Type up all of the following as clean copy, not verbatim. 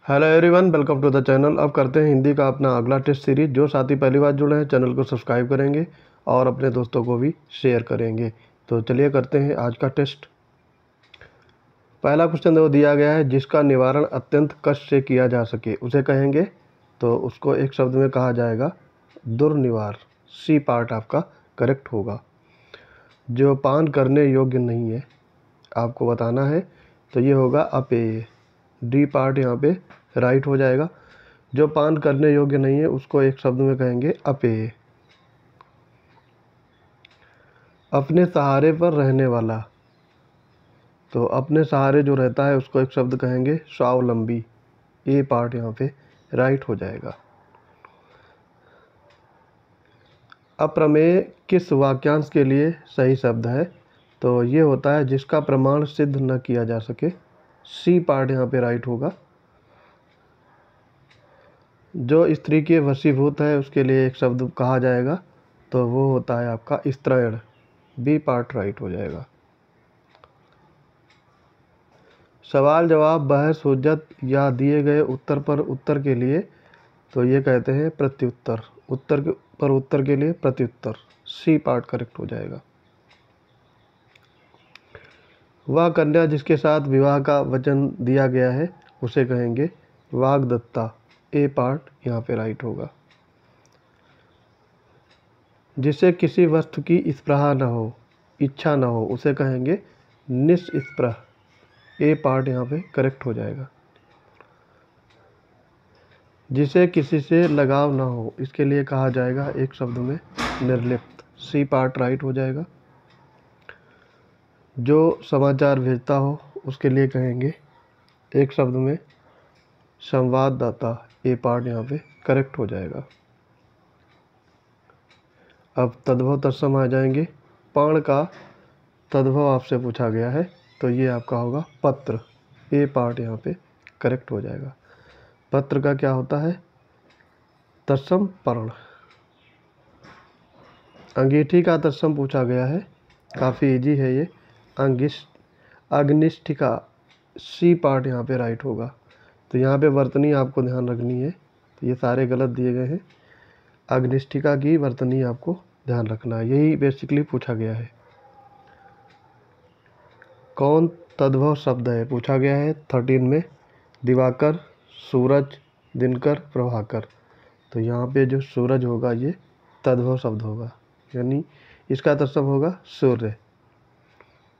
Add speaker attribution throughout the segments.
Speaker 1: Hello everyone, welcome to the channel. अब करते हैं हिंदी का अपना अगला टेस्ट सीरीज। जो साथी पहली बार जुड़े हैं चैनल को सब्सक्राइब करेंगे और अपने दोस्तों को भी शेयर करेंगे। तो चलिए करते हैं आज का टेस्ट। पहला क्वेश्चन वो दिया गया है, जिसका निवारण अत्यंत कष्ट से किया जा सके उसे कहेंगे। तो उसको एक शब्द में कहा जाएगा दुर्निवार। सी पार्ट आपका करेक्ट होगा। जो पान करने योग्य नहीं है आपको बताना है, तो ये होगा अपेय। डी पार्ट यहाँ पे राइट हो जाएगा। जो पान करने योग्य नहीं है उसको एक शब्द में कहेंगे अपेय। अपने सहारे पर रहने वाला, तो अपने सहारे जो रहता है उसको एक शब्द कहेंगे स्वावलंबी। ए पार्ट यहाँ पे राइट हो जाएगा। अप्रमेय किस वाक्यांश के लिए सही शब्द है? तो ये होता है जिसका प्रमाण सिद्ध न किया जा सके। सी पार्ट यहाँ पे राइट होगा। जो स्त्री के वशीभूत है उसके लिए एक शब्द कहा जाएगा, तो वो होता है आपका स्त्रैण। बी पार्ट राइट हो जाएगा। सवाल जवाब बहस हुज्जत या दिए गए उत्तर पर उत्तर के लिए, तो ये कहते हैं प्रत्युत्तर। उत्तर पर उत्तर के लिए प्रत्युत्तर। सी पार्ट करेक्ट हो जाएगा। वह कन्या जिसके साथ विवाह का वचन दिया गया है उसे कहेंगे वाग्दत्ता। ए पार्ट यहाँ पे राइट होगा। जिसे किसी वस्तु की स्पृहा न हो, इच्छा न हो, उसे कहेंगे निस्पृह। ए पार्ट यहाँ पे करेक्ट हो जाएगा। जिसे किसी से लगाव ना हो, इसके लिए कहा जाएगा एक शब्द में निर्लिप्त। सी पार्ट राइट हो जाएगा। जो समाचार भेजता हो उसके लिए कहेंगे एक शब्द में संवाददाता। ए पार्ट यहाँ पे करेक्ट हो जाएगा। अब तद्भव तत्सम आ जाएंगे। पण का तद्भव आपसे पूछा गया है, तो ये आपका होगा पत्र। ए पार्ट यहाँ पे करेक्ट हो जाएगा। पत्र का क्या होता है? तत्सम पर्ण। अंगीठी का तत्सम पूछा गया है, काफ़ी इजी है ये। अग्निष्ठिका। सी पार्ट यहाँ पे राइट होगा। तो यहाँ पे वर्तनी आपको ध्यान रखनी है, तो ये सारे गलत दिए गए हैं। अग्निष्ठिका की वर्तनी आपको ध्यान रखना है, यही बेसिकली पूछा गया है। कौन तद्भव शब्द है पूछा गया है 13 में। दिवाकर, सूरज, दिनकर, प्रभाकर। तो यहाँ पे जो सूरज होगा ये तद्भव शब्द होगा, यानी इसका तत्सम होगा सूर्य।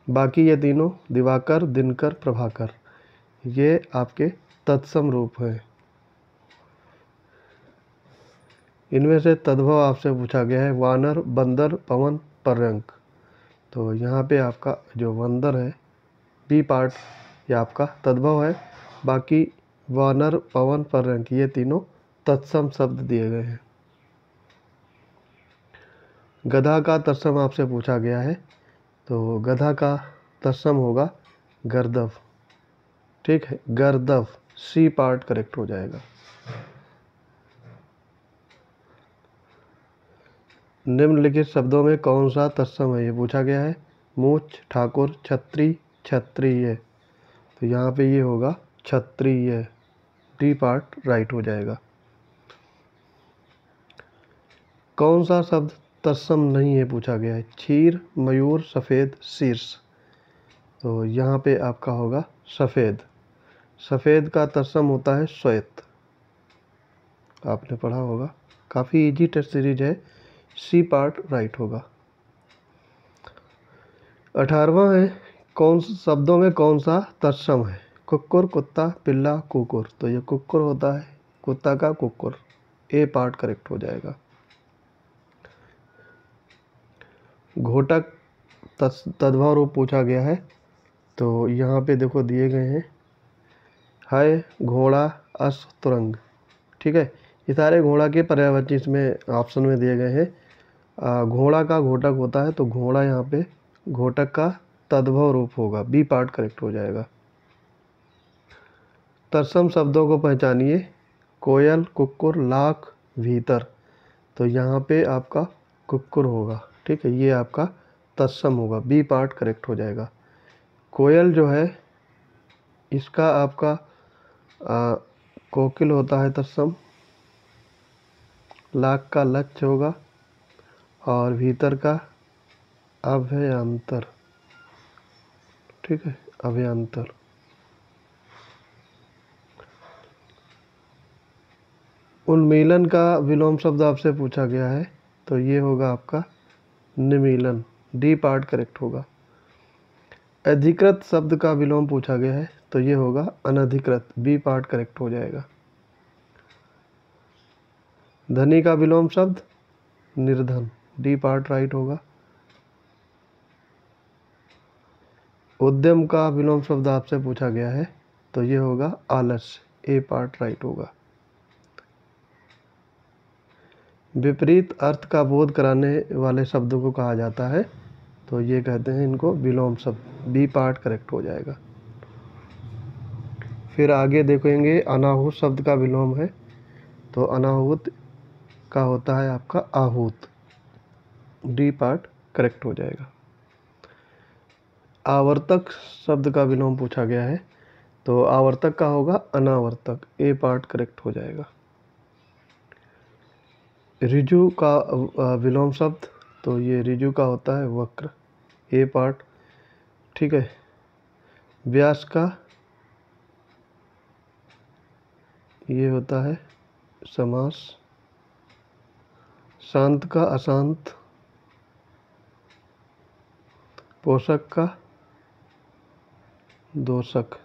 Speaker 1: बाकी ये तीनों दिवाकर, दिनकर, प्रभाकर ये आपके तत्सम रूप हैं। इनमें से तद्भव आपसे पूछा गया है वानर, बंदर, पवन, पर्यंक। तो यहाँ पे आपका जो बंदर है बी पार्ट ये आपका तद्भव है। बाकी वानर, पवन, पर्यंक ये तीनों तत्सम शब्द दिए गए हैं। गधा का तत्सम आपसे पूछा गया है, तो गधा का तत्सम होगा गर्दभ। ठीक है, गर्दभ। सी पार्ट करेक्ट हो जाएगा। निम्नलिखित शब्दों में कौन सा तत्सम है ये पूछा गया है। मूछ, ठाकुर, छत्री, क्षत्रिय। तो यहाँ पे ये होगा क्षत्रिय। डी पार्ट राइट हो जाएगा। कौन सा शब्द तत्सम नहीं है पूछा गया है। क्षीर, मयूर, सफ़ेद, शीर्ष। तो यहाँ पे आपका होगा सफ़ेद। सफ़ेद का तत्सम होता है श्वेत। आपने पढ़ा होगा, काफ़ी इजी टेस्ट सीरीज है। सी पार्ट राइट होगा। 18वां है, कौन शब्दों में कौन सा तत्सम है। कुक्कुर, कुत्ता, पिल्ला, कुकुर। तो ये कुक्कुर होता है, कुत्ता का कुक्कुर। ए पार्ट करेक्ट हो जाएगा। घोटक तद्भव रूप पूछा गया है, तो यहाँ पे देखो दिए गए हैं है घोड़ा, अश्व, तुरंग। ठीक है, ये सारे घोड़ा के पर्यायवाची इसमें ऑप्शन में दिए गए हैं। घोड़ा का घोटक होता है, तो घोड़ा यहाँ पे घोटक का तद्भव रूप होगा। बी पार्ट करेक्ट हो जाएगा। तत्सम शब्दों को पहचानिए। कोयल, कुक्कुर, लाख, भीतर। तो यहाँ पे आपका कुक्कुर होगा। ठीक है, ये आपका तत्सम होगा। बी पार्ट करेक्ट हो जाएगा। कोयल जो है इसका आपका कोकिल होता है तत्सम, लाख का लक्ष्य होगा, और भीतर का अभ्यंतर। ठीक है, अभ्यंतर। उन्मीलन का विलोम शब्द आपसे पूछा गया है, तो ये होगा आपका निमीलन। डी पार्ट करेक्ट होगा। अधिकृत शब्द का विलोम पूछा गया है, तो ये होगा अनधिकृत। बी पार्ट करेक्ट हो जाएगा। धनी का विलोम शब्द निर्धन। डी पार्ट राइट होगा। उद्यम का विलोम शब्द आपसे पूछा गया है, तो ये होगा आलस्य। ए पार्ट राइट होगा। विपरीत अर्थ का बोध कराने वाले शब्दों को कहा जाता है, तो ये कहते हैं इनको विलोम शब्द। बी पार्ट करेक्ट हो जाएगा। फिर आगे देखेंगे अनाहूत शब्द का विलोम है, तो अनाहूत का होता है आपका आहूत। डी पार्ट करेक्ट हो जाएगा। आवर्तक शब्द का विलोम पूछा गया है, तो आवर्तक का होगा अनावर्तक। ए पार्ट करेक्ट हो जाएगा। ऋजु का विलोम शब्द, तो ये ऋजु का होता है वक्र। ए पार्ट। ठीक है। व्यास का ये होता है समास। शांत का अशांत। पोषक का दोषक।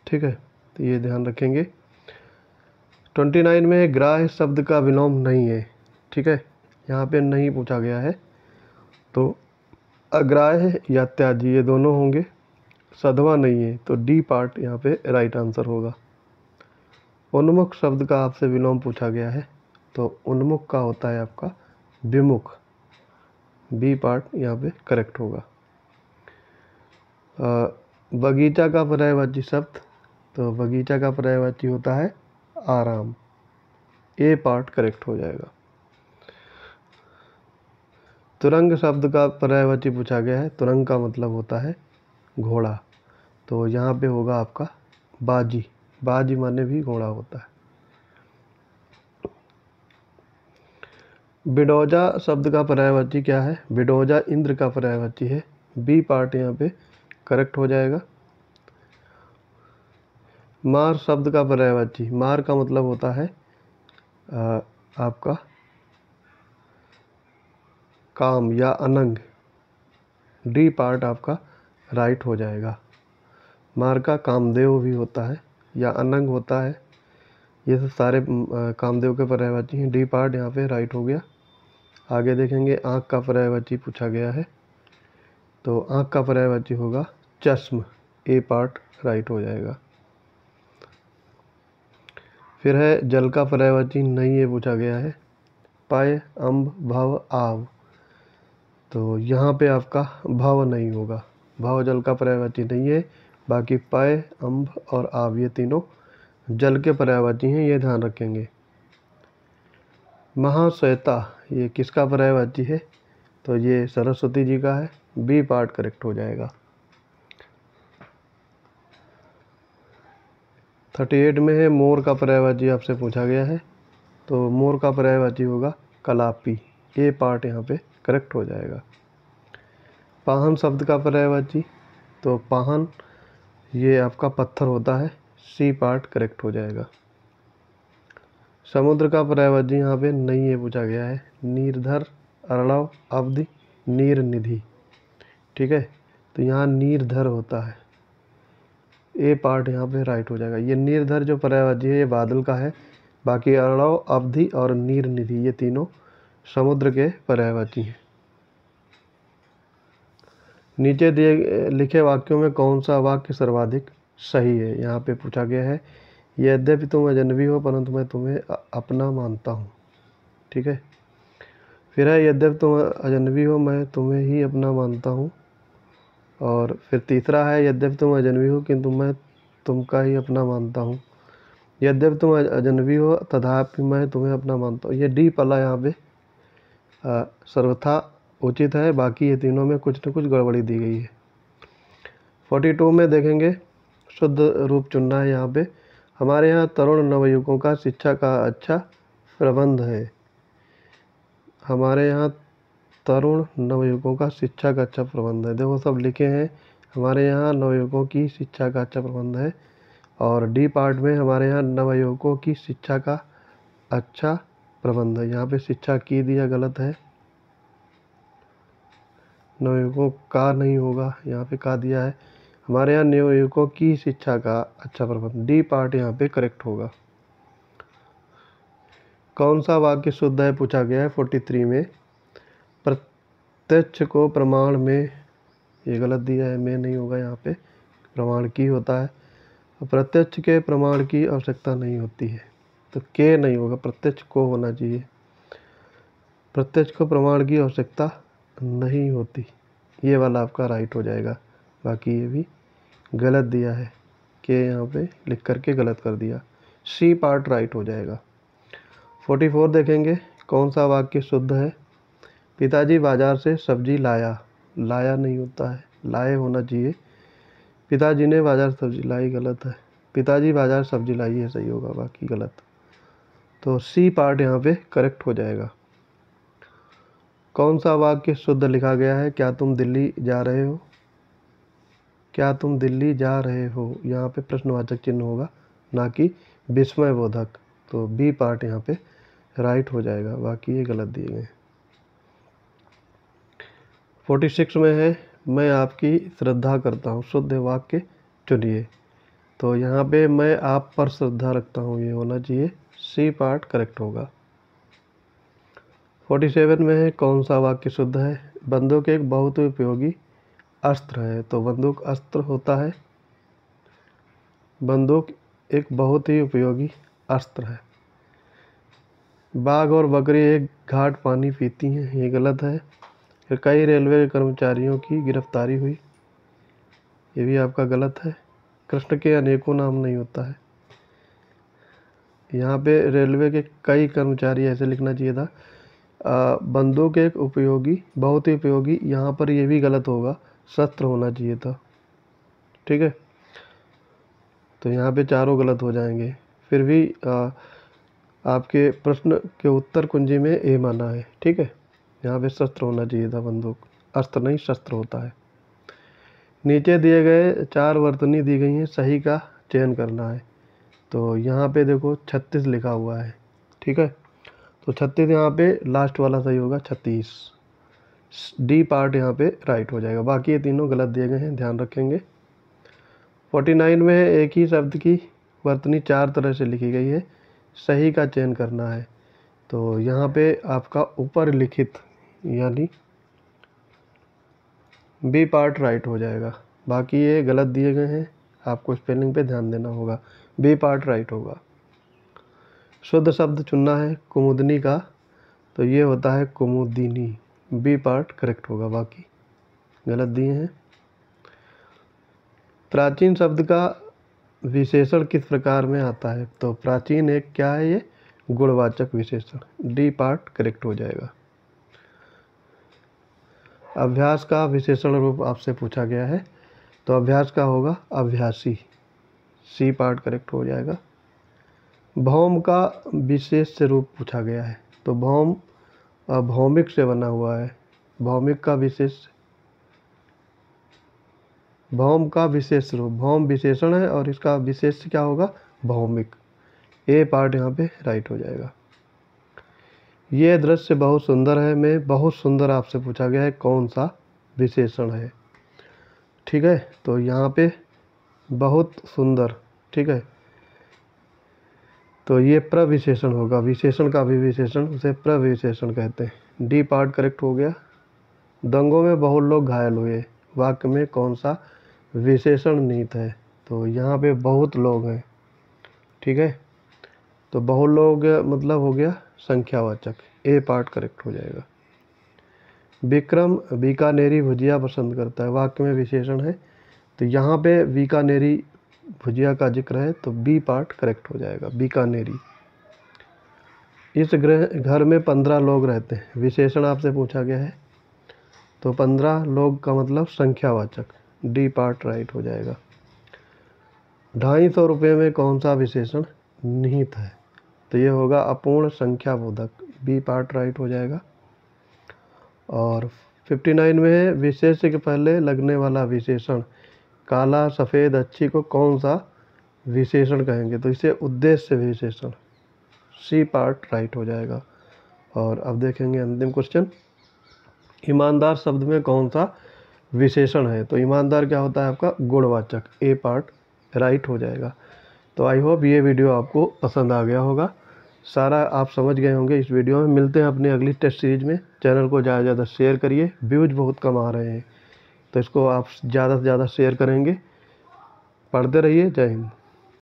Speaker 1: ठीक है, तो ये ध्यान रखेंगे। 29 में ग्राह्य शब्द का विलोम नहीं है। ठीक है, यहाँ पे नहीं पूछा गया है, तो अग्राह्य या त्याज्य ये दोनों होंगे। सधवा नहीं है, तो डी पार्ट यहाँ पे राइट आंसर होगा। उन्मुख शब्द का आपसे विलोम पूछा गया है, तो उन्मुख का होता है आपका विमुख। बी पार्ट यहाँ पे करेक्ट होगा। बगीचा का पर्यायवाची शब्द, तो बगीचा का पर्यायवाची होता है आराम। ए पार्ट करेक्ट हो जाएगा। तुरंग शब्द का पर्यायवाची पूछा गया है, तुरंग का मतलब होता है घोड़ा, तो यहाँ पे होगा आपका बाजी। बाजी माने भी घोड़ा होता है। बिडौजा शब्द का पर्यायवाची क्या है? बिडौजा इंद्र का पर्यायवाची है। बी पार्ट यहाँ पे करेक्ट हो जाएगा। मार शब्द का पर्यायवाची, मार का मतलब होता है आपका काम या अनंग। डी पार्ट आपका राइट हो जाएगा। मार का कामदेव भी होता है या अनंग होता है, ये सब सारे कामदेव के पर्यायवाची हैं। डी पार्ट यहाँ पे राइट हो गया। आगे देखेंगे आँख का पर्यायवाची पूछा गया है, तो आँख का पर्यायवाची होगा चश्म। ए पार्ट राइट हो जाएगा। फिर है जल का पर्यायवाची नहीं ये पूछा गया है, पाय अम्ब भव आव, तो यहाँ पे आपका भव नहीं होगा। भव जल का पर्यायवाची नहीं है। बाकी पाय अम्ब और आव ये तीनों जल के पर्यायवाची हैं, ये ध्यान रखेंगे। महाश्वेता ये किसका पर्यायवाची है? तो ये सरस्वती जी का है। बी पार्ट करेक्ट हो जाएगा। 38 में है मोर का पर्यायवाची आपसे पूछा गया है, तो मोर का पर्यायवाची होगा कलापी। ए पार्ट यहाँ पे करेक्ट हो जाएगा। पाहन शब्द का पर्यायवाची, तो पाहन ये आपका पत्थर होता है। सी पार्ट करेक्ट हो जाएगा। समुद्र का पर्यायवाची यहाँ पे नहीं ये पूछा गया है, नीरधर अर्णव अवधि नीर निधि। ठीक है, तो यहाँ नीरधर होता है। ए पार्ट यहाँ पे राइट हो जाएगा। ये नीरधर जो पर्यायवाची है ये बादल का है। बाकी अर्णव अवधि और नीर निधि ये तीनों समुद्र के पर्यायवाची हैं। नीचे दिए लिखे वाक्यों में कौन सा वाक्य सर्वाधिक सही है? यहाँ पे पूछा गया है, यद्यपि तुम अजनबी हो परंतु मैं तुम्हें अपना मानता हूँ। ठीक है, फिर है यद्यपि तुम अजनबी हो मैं तुम्हें ही अपना मानता हूँ। और फिर तीसरा है यद्यपि तुम अजनबी हो किंतु मैं तुमका ही अपना मानता हूँ। यद्यपि तुम अजनबी हो तथापि मैं तुम्हें अपना मानता हूँ। ये डी पला यहाँ पे सर्वथा उचित है, बाकी ये तीनों में कुछ न कुछ गड़बड़ी दी गई है। 42 में देखेंगे शुद्ध रूप चुनना है यहाँ पे। हमारे यहाँ तरुण नवयुवकों का शिक्षा का अच्छा प्रबंध है। हमारे यहाँ तरुण नवयुवकों का शिक्षा का अच्छा प्रबंध है। देखो सब लिखे हैं, हमारे यहाँ नवयुवकों की शिक्षा का अच्छा प्रबंध है। और डी पार्ट में हमारे यहाँ नवयुवकों की शिक्षा का अच्छा प्रबंध है। यहाँ पे शिक्षा की दिया गलत है, नवयुवकों का नहीं होगा, यहाँ पे का दिया है। हमारे यहाँ नवयुवकों की शिक्षा का अच्छा प्रबंध, डी पार्ट यहाँ पे करेक्ट होगा। कौन सा वाक्य शुद्ध है पूछा गया है 43 में। प्रत्यक्ष को प्रमाण में, ये गलत दिया है, में नहीं होगा, यहाँ पे प्रमाण की होता है। प्रत्यक्ष के प्रमाण की आवश्यकता नहीं होती है, तो के नहीं होगा, प्रत्यक्ष को होना चाहिए। प्रत्यक्ष को प्रमाण की आवश्यकता नहीं होती, ये वाला आपका राइट हो जाएगा। बाकी ये भी गलत दिया है, के यहाँ पे लिख करके गलत कर दिया। सी पार्ट राइट हो जाएगा। 44 देखेंगे, कौन सा वाक्य शुद्ध है। पिताजी बाजार से सब्जी लाया, लाया नहीं होता है, लाए होना चाहिए। पिताजी ने बाजार सब्जी लाई, गलत है। पिताजी बाजार सब्जी लाई है, सही होगा, बाकी गलत। तो सी पार्ट यहाँ पे करेक्ट हो जाएगा। कौन सा वाक्य शुद्ध लिखा गया है। क्या तुम दिल्ली जा रहे हो, क्या तुम दिल्ली जा रहे हो, यहाँ पे प्रश्नवाचक चिन्ह होगा, ना कि विस्मयबोधक। तो बी पार्ट यहाँ पे राइट हो जाएगा, बाकी ये गलत दिए गए। 46 में है, मैं आपकी श्रद्धा करता हूँ, शुद्ध वाक्य चुनिए। तो यहाँ पे मैं आप पर श्रद्धा रखता हूँ, ये होना चाहिए, सी पार्ट करेक्ट होगा। 47 में है, कौन सा वाक्य शुद्ध है। बंदूक एक बहुत उपयोगी अस्त्र है, तो बंदूक अस्त्र होता है, बंदूक एक बहुत ही उपयोगी अस्त्र है। बाघ और बकरी एक घाट पानी पीती हैं, ये गलत है। फिर कई रेलवे कर्मचारियों की गिरफ्तारी हुई, ये भी आपका गलत है। कृष्ण के अनेकों नाम नहीं होता है, यहाँ पे रेलवे के कई कर्मचारी ऐसे लिखना चाहिए था। बंदूक एक उपयोगी, बहुत ही उपयोगी, यहाँ पर ये भी गलत होगा, शस्त्र होना चाहिए था। ठीक है, तो यहाँ पे चारों गलत हो जाएंगे। फिर भी आपके प्रश्न के उत्तर कुंजी में ए माना है। ठीक है, यहाँ पे शस्त्र होना चाहिए था, बंदूक अस्त्र नहीं शस्त्र होता है। नीचे दिए गए 4 वर्तनी दी गई हैं, सही का चयन करना है। तो यहाँ पे देखो 36 लिखा हुआ है। ठीक है, तो 36 यहाँ पे लास्ट वाला सही होगा, 36 डी पार्ट यहाँ पे राइट हो जाएगा। बाकी ये तीनों गलत दिए गए हैं, ध्यान रखेंगे। 49 में एक ही शब्द की वर्तनी 4 तरह से लिखी गई है, सही का चयन करना है। तो यहाँ पे आपका ऊपर लिखित यानी बी पार्ट राइट हो जाएगा। बाकी ये गलत दिए गए हैं, आपको स्पेलिंग पे ध्यान देना होगा, बी पार्ट राइट होगा। शुद्ध शब्द चुनना है कुमुदनी का, तो ये होता है कुमुदिनी, बी पार्ट करेक्ट होगा, बाकी गलत दिए हैं। प्राचीन शब्द का विशेषण किस प्रकार में आता है। तो प्राचीन एक क्या है, ये गुणवाचक विशेषण, डी पार्ट करेक्ट हो जाएगा। अभ्यास का विशेषण रूप आपसे पूछा गया है, तो अभ्यास का होगा अभ्यासी, सी पार्ट करेक्ट हो जाएगा। भौम का विशेष रूप पूछा गया है, तो भौम भौमिक से बना हुआ है, भौमिक का विशेष, भौम का विशेष रूप, भौम विशेषण है और इसका विशेष क्या होगा, भौमिक, ए पार्ट यहाँ पे राइट हो जाएगा। ये दृश्य बहुत सुंदर है, में बहुत सुंदर आपसे पूछा गया है, कौन सा विशेषण है। ठीक है, तो यहाँ पे बहुत सुंदर, ठीक है, तो ये प्रविशेषण होगा, विशेषण का भी विशेषण, उसे प्रविशेषण कहते हैं, डी पार्ट करेक्ट हो गया। दंगों में बहुत लोग घायल हुए, वाक्य में कौन सा विशेषण निहित है। तो यहाँ पे बहुत लोग हैं, ठीक है, तो बहुत लोग मतलब हो गया संख्यावाचक, ए पार्ट करेक्ट हो जाएगा। विक्रम बीकानेरी भुजिया पसंद करता है, वाक्य में विशेषण है, तो यहाँ पे बीकानेरी भुजिया का जिक्र है, तो बी पार्ट करेक्ट हो जाएगा, बीकानेरी। इस घर में 15 लोग रहते हैं, विशेषण आपसे पूछा गया है, तो 15 लोग का मतलब संख्यावाचक, डी पार्ट राइट हो जाएगा। ₹250 में कौन सा विशेषण निहित है? तो ये होगा अपूर्ण संख्या बोधक, बी पार्ट राइट हो जाएगा। और 59 में है विशेष्य के पहले लगने वाला विशेषण, काला सफ़ेद अच्छी को कौन सा विशेषण कहेंगे? तो इसे उद्देश्य विशेषण, सी पार्ट राइट हो जाएगा। और अब देखेंगे अंतिम क्वेश्चन, ईमानदार शब्द में कौन सा विशेषण है? तो ईमानदार क्या होता है आपका? गुणवाचक, ए पार्ट राइट हो जाएगा। तो आई होप ये वीडियो आपको पसंद आ गया होगा, सारा आप समझ गए होंगे इस वीडियो में। मिलते हैं अपनी अगली टेस्ट सीरीज में। चैनल को ज़्यादा से ज़्यादा शेयर करिए, व्यूज़ बहुत कम आ रहे हैं तो इसको आप ज़्यादा से ज़्यादा शेयर करेंगे। पढ़ते रहिए। जय हिंद।